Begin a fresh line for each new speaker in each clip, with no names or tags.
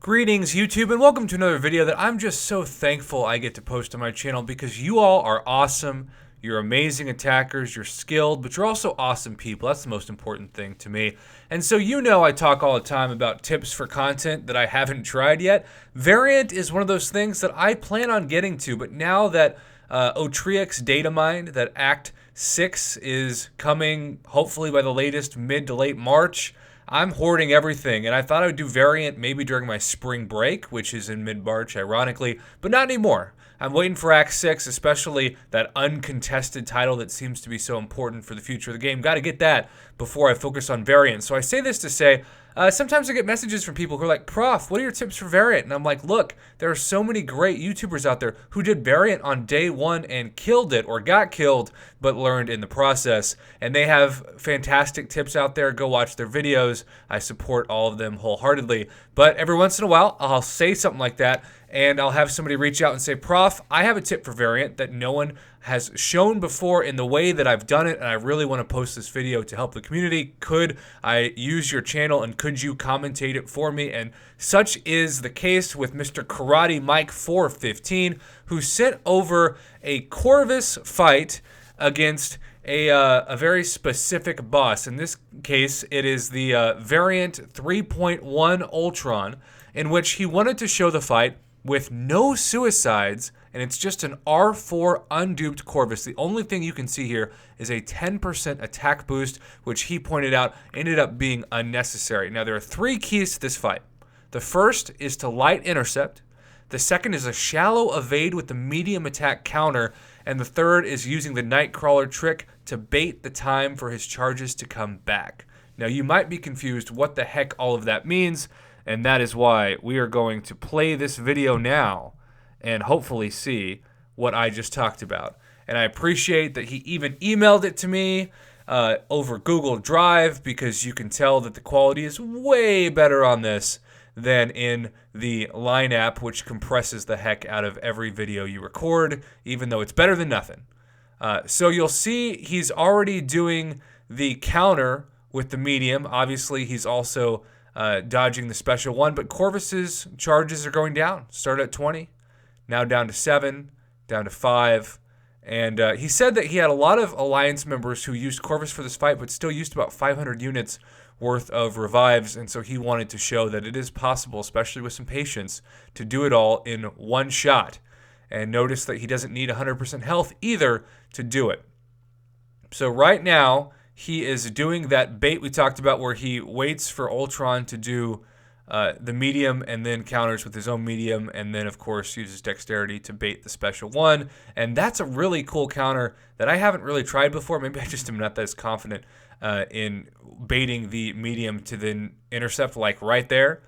Greetings YouTube and welcome to another video that I'm just so thankful I get to post on my channel because you all are awesome. You're amazing attackers, you're skilled, but you're also awesome people. That's the most important thing to me. And so you know I talk all the time about tips for content that I haven't tried yet. Variant is one of those things that I plan on getting to, but now that Otriex's data mine, that Act 6 is coming hopefully by the latest mid to late March, I'm hoarding everything, and I thought I would do Variant maybe during my spring break, which is in mid-March, ironically, but not anymore. I'm waiting for Act 6, especially that uncontested title that seems to be so important for the future of the game. Got to get that before I focus on Variant. So I say this to say, sometimes I get messages from people who are like, Prof, what are your tips for Variant? And I'm like, look, there are so many great YouTubers out there who did Variant on day one and killed it or got killed, but learned in the process. And they have fantastic tips out there. Go watch their videos. I support all of them wholeheartedly. But every once in a while, I'll say something like that, and I'll have somebody reach out and say, Prof, I have a tip for Variant that no one has shown before in the way that I've done it, and I really want to post this video to help the community. Could I use your channel, and could you commentate it for me? And such is the case with Mr. Karate Mike 415, who sent over a Corvus fight against a very specific boss. In this case, it is the Variant 3.1 Ultron, in which he wanted to show the fight with no suicides, and it's just an R4 unduped Corvus. The only thing you can see here is a 10% attack boost, which he pointed out ended up being unnecessary. Now, there are three keys to this fight. The first is to light intercept. The second is a shallow evade with the medium attack counter. And the third is using the Nightcrawler trick to bait the time for his charges to come back. Now, you might be confused what the heck all of that means, and that is why we are going to play this video now and hopefully see what I just talked about. And I appreciate that he even emailed it to me over Google Drive, because you can tell that the quality is way better on this than in the Line app, which compresses the heck out of every video you record, even though it's better than nothing. So you'll see he's already doing the counter with the medium. Obviously, he's also dodging the special one, but Corvus's charges are going down. Started at 20, now down to 7, down to 5. And he said that he had a lot of Alliance members who used Corvus for this fight, but still used about 500 units worth of revives, and so he wanted to show that it is possible, especially with some patience, to do it all in one shot. And notice that he doesn't need 100% health either to do it. So right now, he is doing that bait we talked about where he waits for Ultron to do the medium and then counters with his own medium, and then, of course, uses dexterity to bait the special one. And that's a really cool counter that I haven't really tried before. Maybe I just am not as confident in baiting the medium to then intercept, like right there.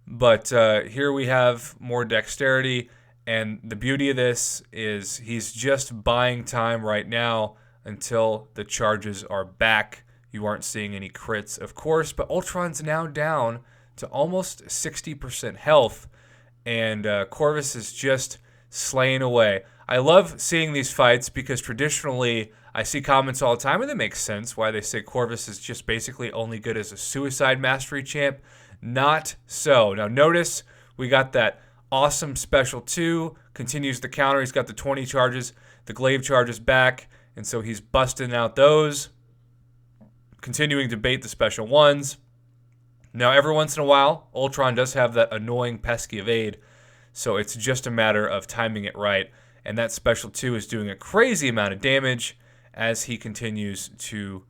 But here we have more dexterity, and the beauty of this is he's just buying time right now until the charges are back. You aren't seeing any crits, of course, but Ultron's now down to almost 60% health, and Corvus is just slaying away. I love seeing these fights because traditionally I see comments all the time, and it makes sense why they say Corvus is just basically only good as a suicide mastery champ. Not so. Now notice we got that awesome special 2, continues the counter. He's got the 20 charges, the glaive charges back, and so he's busting out those, continuing to bait the special ones. Now, every once in a while, Ultron does have that annoying, pesky evade, so it's just a matter of timing it right. And that special 2 is doing a crazy amount of damage as he continues to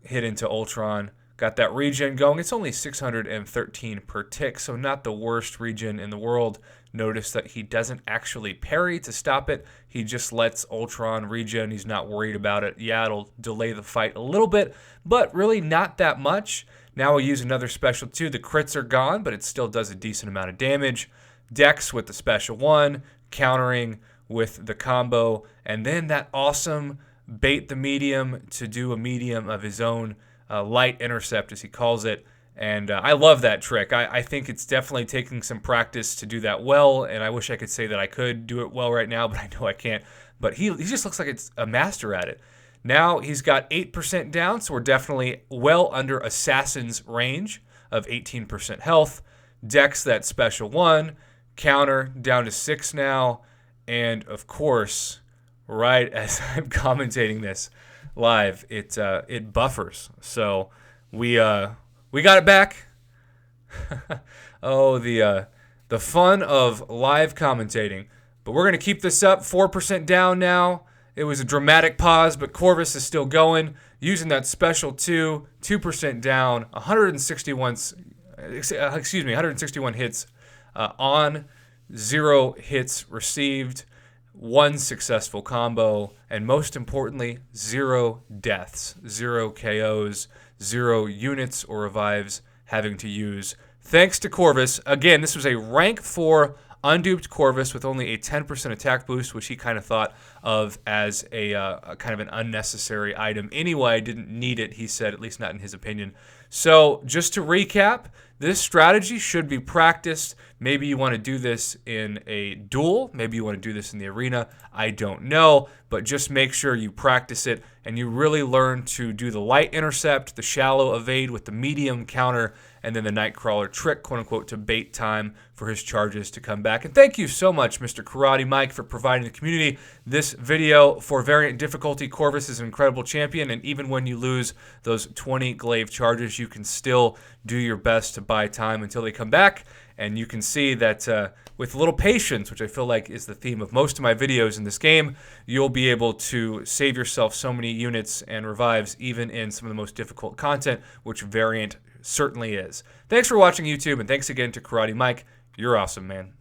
hit into Ultron. Got that regen going. It's only 613 per tick, so not the worst regen in the world. Notice that he doesn't actually parry to stop it. He just lets Ultron regen. He's not worried about it. Yeah, it'll delay the fight a little bit, but really not that much. Now we'll use another special 2. The crits are gone, but it still does a decent amount of damage. Dex with the special 1, countering with the combo, and then that awesome bait the medium to do a medium of his own, light intercept as he calls it. And I love that trick. I think it's definitely taking some practice to do that well, and I wish I could say that I could do it well right now, but I know I can't. But he just looks like it's a master at it. Now he's got 8% down, so we're definitely well under Assassin's range of 18% health. Dex that special 1, counter down to 6 now, and of course, right as I'm commentating this live, it buffers. So we got it back. Oh, the fun of live commentating. But we're going to keep this up. 4% down now. It was a dramatic pause, but Corvus is still going. Using that special 2, 2% down, 161 hits on, 0 hits received, 1 successful combo, and most importantly, 0 deaths, 0 KOs, 0 units or revives having to use. Thanks to Corvus. Again, this was a rank 4 Unduped Corvus with only a 10% attack boost, which he kind of thought of as a kind of an unnecessary item. Anyway, didn't need it, he said, at least not in his opinion. So just to recap, this strategy should be practiced. Maybe you want to do this in a duel. Maybe you want to do this in the arena. I don't know, but just make sure you practice it and you really learn to do the light intercept, the shallow evade with the medium counter, and then the Nightcrawler trick, quote unquote, to bait time for his charges to come back. And thank you so much, Mr. Karate Mike, for providing the community this video. For variant difficulty, Corvus is an incredible champion, and even when you lose those 20 glaive charges, you can still do your best to buy time until they come back. And you can see that with a little patience, which I feel like is the theme of most of my videos in this game, you'll be able to save yourself so many units and revives, even in some of the most difficult content, which variant certainly is. Thanks for watching, YouTube, and thanks again to Karate Mike. You're awesome, man.